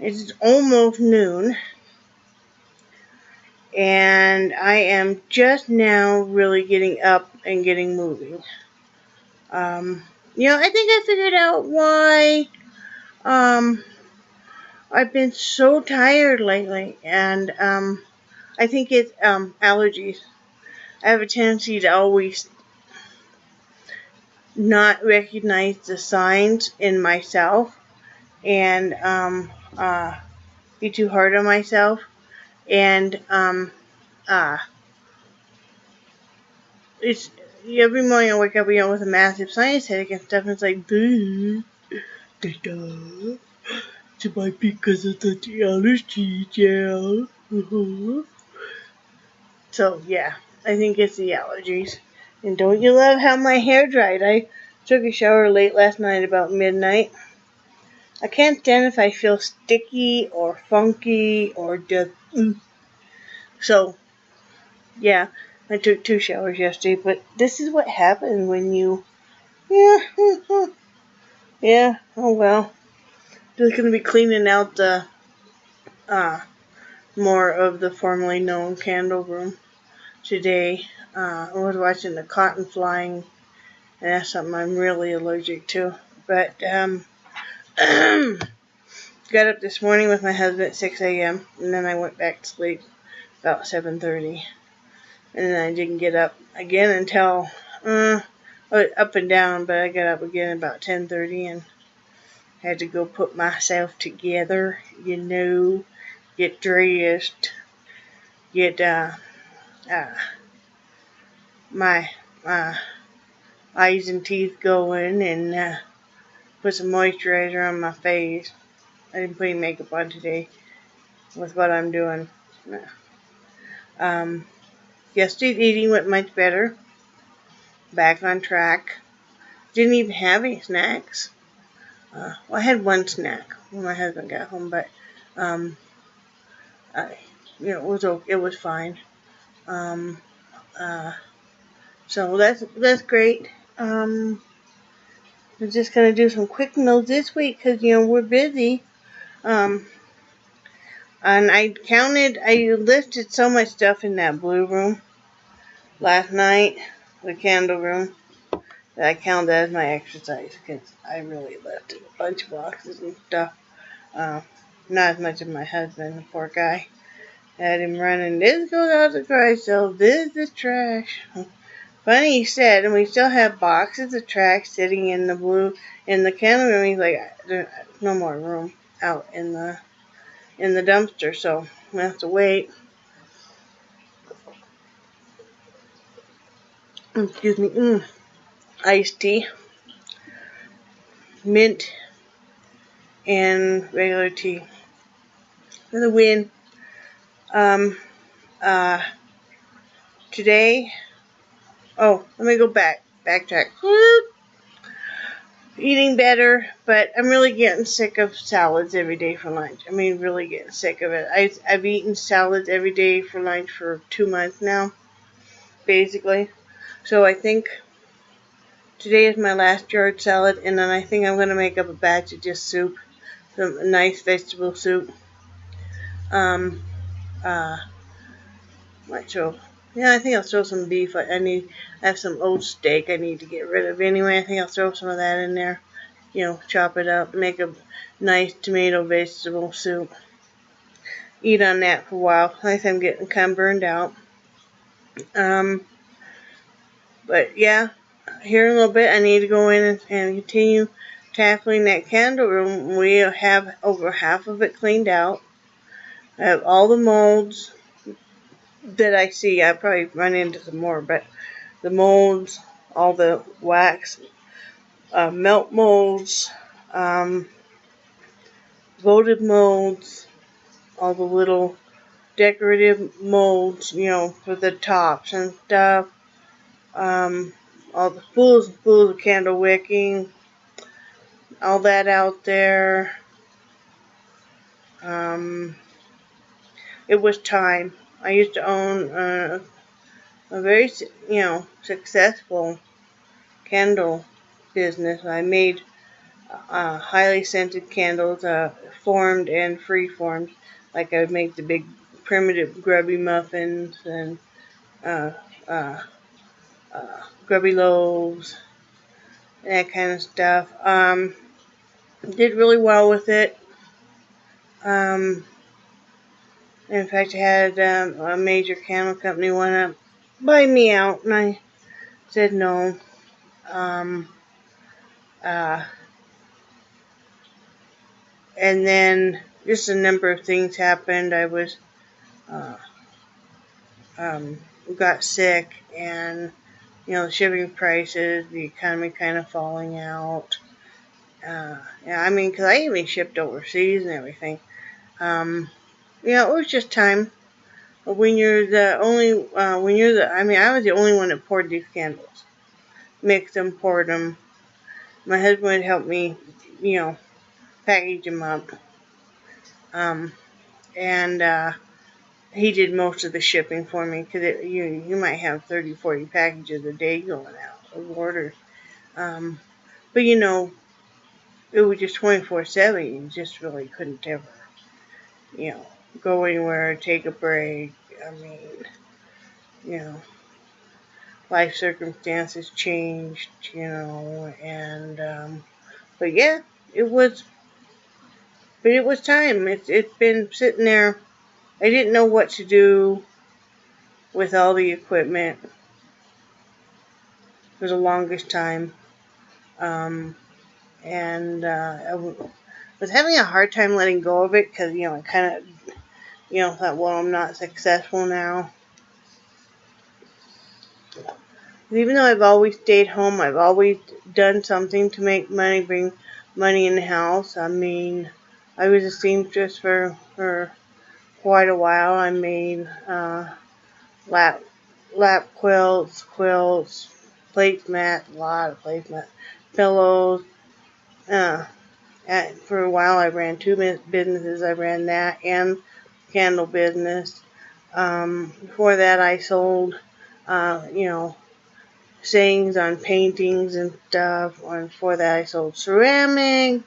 It's almost noon, and I am just now really getting up and getting moving. I think I figured out why I've been so tired lately, and I think it's allergies. I have a tendency to always not recognize the signs in myself and be too hard on myself. And uh, it's every morning I wake up, with a massive sinus headache and stuff, and it's like, duh, it might be because of the allergy, yeah. So, yeah, I think it's the allergies. And don't you love how my hair dried? I took a shower late last night about midnight. I can't stand if I feel sticky or funky or just. So, yeah, I took 2 showers yesterday, but this is what happens when you. Yeah, yeah, oh well. Just gonna be cleaning out the more of the formerly known candle room today. I was watching the cotton flying, and that's something I'm really allergic to. But got up this morning with my husband at 6 a.m. and then I went back to sleep about 7:30, and then I didn't get up again until up and down, but I got up again about 10:30 and had to go put myself together, get dressed, get my eyes and teeth going, and put some moisturizer on my face. I didn't put any makeup on today with what I'm doing. Yesterday's eating went much better. Back on track. Didn't even have any snacks. I had one snack when my husband got home, but it was fine. So that's great. I'm just gonna do some quick notes this week because we're busy. And I lifted so much stuff in that blue room last night, the candle room, that I counted as my exercise because I really lifted a bunch of boxes and stuff. Not as much as my husband, the poor guy. Had him running, this goes out the garage sale, this is trash. Funny he said, and we still have boxes of trash sitting in the candle room. He's like, there's no more room out in the dumpster, so we have to wait. Excuse me. Iced tea, mint, and regular tea for the win. Today. Oh, let me go backtrack. Eating better, but I'm really getting sick of salads every day for lunch. I mean, really getting sick of it. I've eaten salads every day for lunch for 2 months now, basically. So I think today is my last yard salad, and then I think I'm going to make up a batch of just soup, some nice vegetable soup. Might throw, I think I'll throw some beef. I have some old steak I need to get rid of anyway. I think I'll throw some of that in there. Chop it up, make a nice tomato vegetable soup. Eat on that for a while. I think I'm getting kind of burned out. But yeah, here in a little bit I need to go in and continue tackling that candle room. We have over half of it cleaned out. I have all the molds that I see. I probably run into some more, but the molds, all the wax, melt molds, votive molds, all the little decorative molds, for the tops and stuff, all the spools and spools of candle wicking, all that out there. It was time. I used to own a very, successful candle business. I made highly scented candles, formed and free-formed. Like I would make the big primitive grubby muffins and uh, uh, grubby loaves, that kind of stuff. Did really well with it. Um, in fact, I had a major candle company want to buy me out, and I said no. Um, uh, and then just a number of things happened. I was uh, um, got sick, and the shipping prices, the economy kind of falling out. Yeah, I mean, because I even shipped overseas and everything. It was just time. When you're the only, I mean, I was the only one that poured these candles, mixed them, poured them. My husband would help me, you know, package them up. Um, and he did most of the shipping for me because you might have 30, 40 packages a day going out of orders. Um, but it was just 24/7. You just really couldn't ever, you know, go anywhere, take a break. I mean, you know, life circumstances changed, and but yeah, it was, but it was time. It's been sitting there. I didn't know what to do with all the equipment for the longest time. Um, and was having a hard time letting go of it because, I kind of, thought, well, I'm not successful now. Even though I've always stayed home, I've always done something to make money, bring money in the house. I mean, I was a seamstress for quite a while. I made lap quilts, placemat, a lot of placemat, pillows. Uh, for a while, I ran two businesses. I ran that and candle business. Before that, I sold, sayings on paintings and stuff. And before that, I sold ceramic.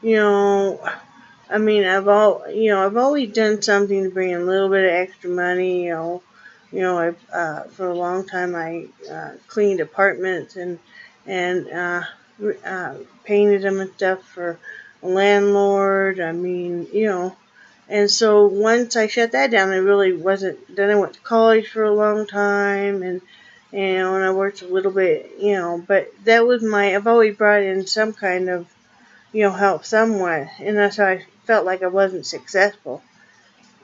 You know, I mean, I've always done something to bring in a little bit of extra money. I for a long time I cleaned apartments and painted them and stuff for a landlord. I mean, and so once I shut that down, I really wasn't. Then I went to college for a long time, and I worked a little bit, But that was I've always brought in some kind of, help somewhat, and that's how I felt like I wasn't successful.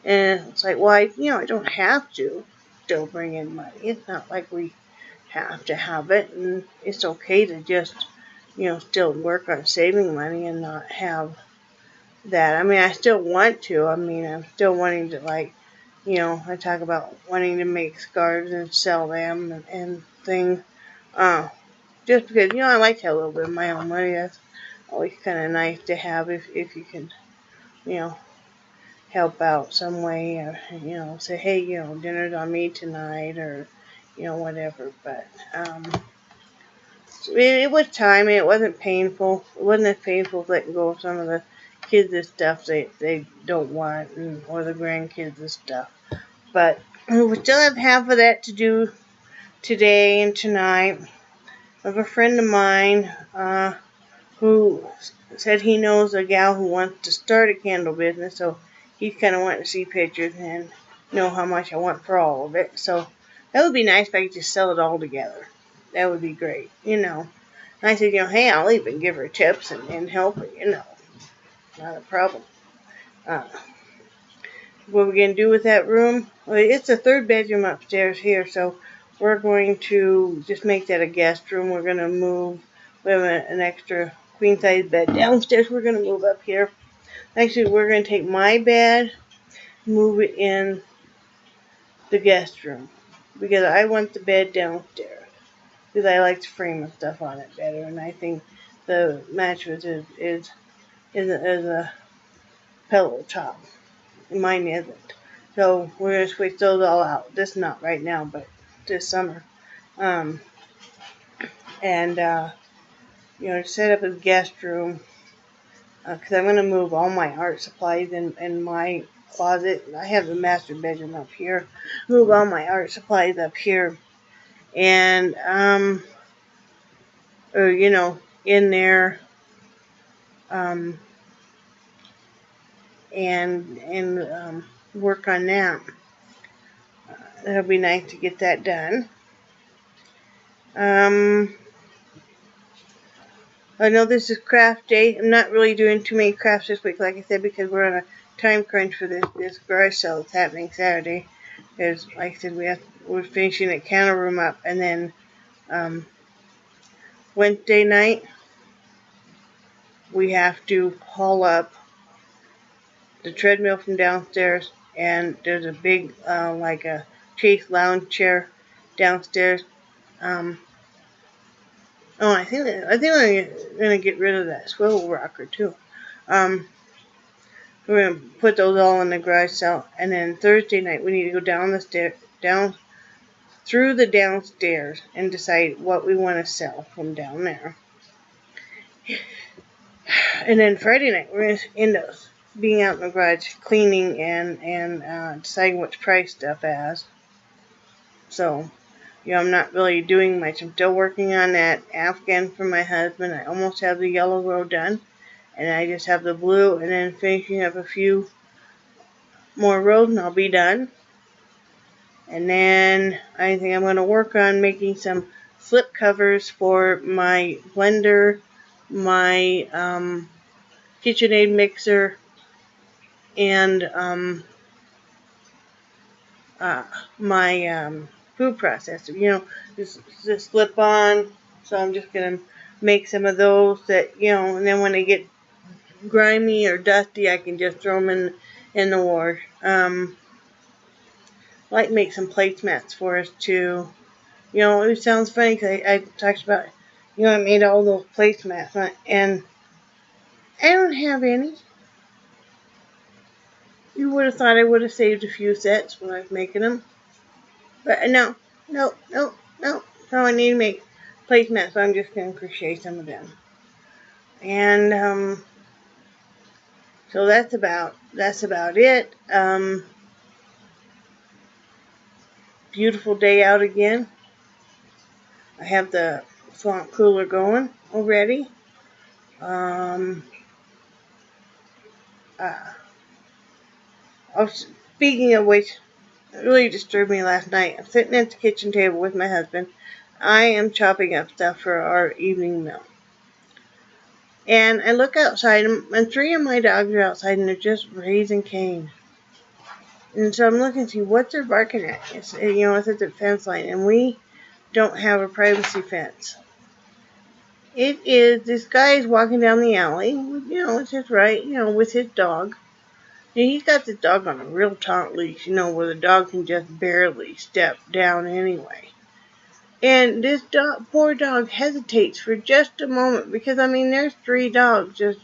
And it's like, well, I don't have to still bring in money. It's not like we have to have it, and it's okay to just, still work on saving money and not have that. I mean, I still want to. I mean, I'm still wanting to, like, I talk about wanting to make scarves and sell them and things. Just because, I like to have a little bit of my own money. That's always kind of nice to have if you can, you know, help out some way, or, say, hey, dinner's on me tonight, or, whatever. But it was time. It wasn't painful. It wasn't as painful as letting go of some of the kids and stuff they don't want, or the grandkids and stuff. But we still have half of that to do today and tonight. I have a friend of mine who said he knows a gal who wants to start a candle business, so he's kind of wanting to see pictures and know how much I want for all of it. So that would be nice if I could just sell it all together. That would be great, And I said, hey, I'll even give her tips and help her, not a problem. What we're going to do with that room, well, it's a third bedroom upstairs here, so we're going to just make that a guest room. We're going to move, we have an extra queen size bed downstairs. We're going to move up here. Actually, we're going to take my bed, move it in the guest room, because I want the bed downstairs, because I like to frame and stuff on it better, and I think the mattress is a pillow top. Mine isn't. So we're going to switch those all out. This not right now, but this summer. And set up a guest room. because I'm going to move all my art supplies in my closet. I have the master bedroom up here. Move all my art supplies up here. And, or, in there, um, and work on that. It'll be nice to get that done. I know this is craft day. I'm not really doing too many crafts this week, like I said, because we're on a time crunch for this garage sale that's happening Saturday. Because, like I said, we're finishing the counter room up, and then Wednesday night we have to haul up the treadmill from downstairs, and there's a big like a Chase lounge chair downstairs. I think I'm gonna get rid of that swivel rocker too. We're gonna put those all in the garage sale, and then Thursday night we need to go down through the downstairs and decide what we want to sell from down there. And then Friday night we're gonna end up being out in the garage cleaning and deciding which price stuff as. So, I'm not really doing much. I'm still working on that Afghan for my husband. I almost have the yellow row done. And I just have the blue, and then finishing up a few more rows and I'll be done. And then I think I'm going to work on making some slip covers for my blender, my KitchenAid mixer, and my food processor. This slip on. So I'm just going to make some of those that, and then when they get grimy or dusty, I can just throw them in the wash. I like make some placemats for us too. It sounds funny because I talked about, I made all those placemats, and I don't have any. You would have thought I would have saved a few sets when I was making them. But no. So I need to make placemats, so I'm just going to crochet some of them. And, so that's about it. Beautiful day out again. I have the swamp cooler going already. Speaking of which, it really disturbed me last night. I'm sitting at the kitchen table with my husband. I am chopping up stuff for our evening meal. And I look outside, and 3 of my dogs are outside, and they're just raising Cain. And so I'm looking to see what they're barking at. It's at the fence line, and we don't have a privacy fence. It is, this guy is walking down the alley, it's his right, with his dog. And he's got this dog on a real taut leash, where the dog can just barely step down anyway. And this poor dog hesitates for just a moment because, there's 3 dogs just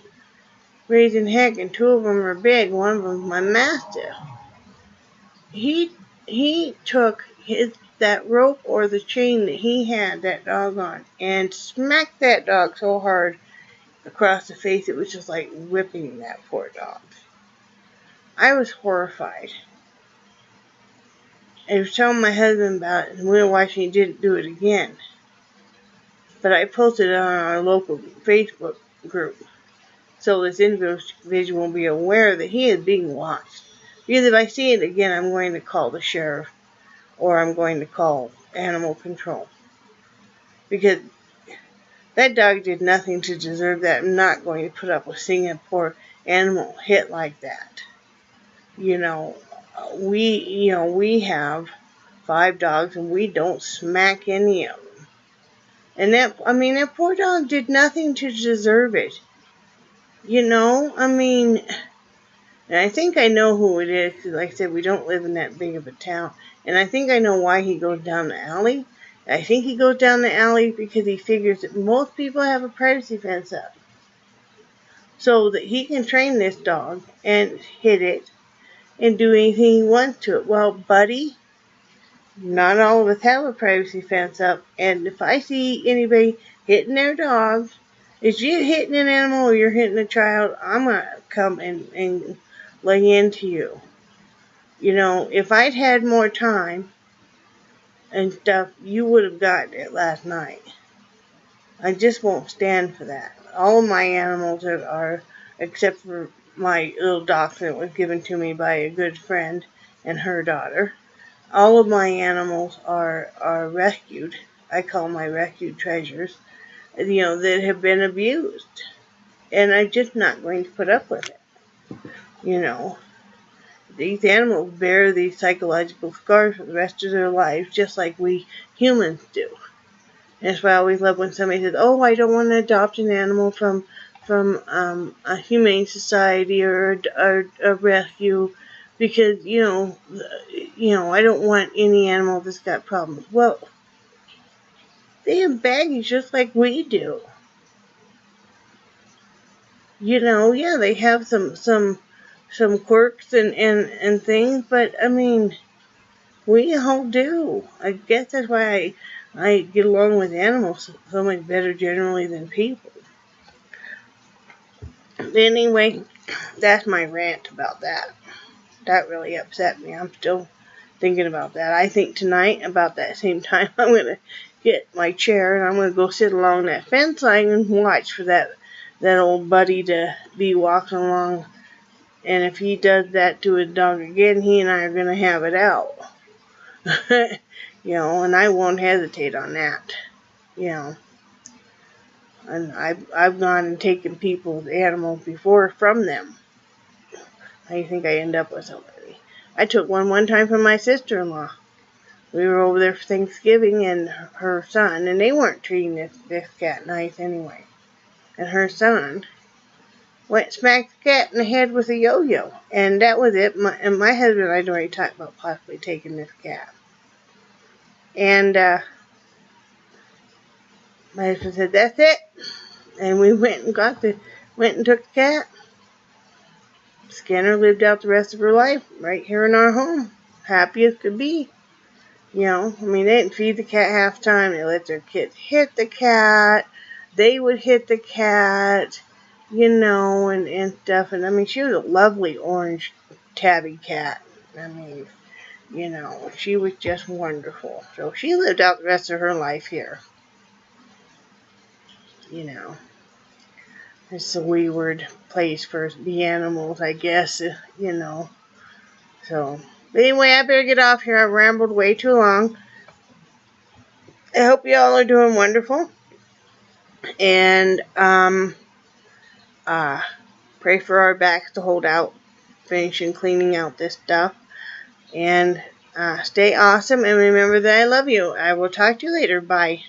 raising heck, and 2 of them are big. One of them's my Mastiff. He took that rope or the chain that he had that dog on and smacked that dog so hard across the face it was just like whipping that poor dog. I was horrified. I was telling my husband about it, and we were watching. He didn't do it again. But I posted it on our local Facebook group, so this individual will be aware that he is being watched. Because if I see it again, I'm going to call the sheriff, or I'm going to call animal control. Because that dog did nothing to deserve that. I'm not going to put up with seeing a poor animal hit like that. We have 5 dogs, and we don't smack any of them. And that poor dog did nothing to deserve it. And I think I know who it is, because like I said, we don't live in that big of a town. And I think I know why he goes down the alley. I think he goes down the alley because he figures that most people have a privacy fence up, so that he can train this dog and hit it and do anything he wants to it. Well, buddy, not all of us have a privacy fence up, and if I see anybody hitting their dog If you're hitting an animal or you're hitting a child, I'm going to come and lay into you. You know, if I'd had more time and stuff, you would have gotten it last night. I just won't stand for that. All of my animals are except for my little dachshund that was given to me by a good friend and her daughter. All of my animals are rescued. I call my rescued treasures, you know, that have been abused. And I'm just not going to put up with it. You know, these animals bear these psychological scars for the rest of their lives, just like we humans do. And that's why I always love when somebody says, "Oh, I don't want to adopt an animal from a humane society or a rescue, because you know I don't want any animal that's got problems." Well, they have baggage just like we do. You know, yeah, they have some quirks and things, but I mean, we all do. I guess that's why I get along with animals so much better generally than people. Anyway, that's my rant about that. That really upset me. I'm still thinking about that. I think tonight, about that same time, I'm going to get my chair and I'm going to go sit along that fence line and watch for that old buddy to be walking along. And if he does that to his dog again, he and I are going to have it out. You know, and I won't hesitate on that. You know, and I've gone and taken people's animals before from them. How do you think I end up with somebody? I took one time from my sister-in-law. We were over there for Thanksgiving and her son, and they weren't treating this cat nice anyway. And her son went smacked the cat in the head with a yo-yo, and that was it. My husband and I had already talked about possibly taking this cat. And my husband said, "That's it." And we went and took the cat. Skinner lived out the rest of her life right here in our home, happy as could be. You know, I mean, they didn't feed the cat half the time. They let their kids hit the cat. They would hit the cat, you know, and stuff. And I mean, she was a lovely orange tabby cat. I mean, you know, she was just wonderful. So she lived out the rest of her life here. You know, it's a weird place for the animals, I guess, you know. So, but anyway, I better get off here. I've rambled way too long. I hope you all are doing wonderful. And pray for our backs to hold out, finishing cleaning out this stuff. And stay awesome, and remember that I love you. I will talk to you later. Bye.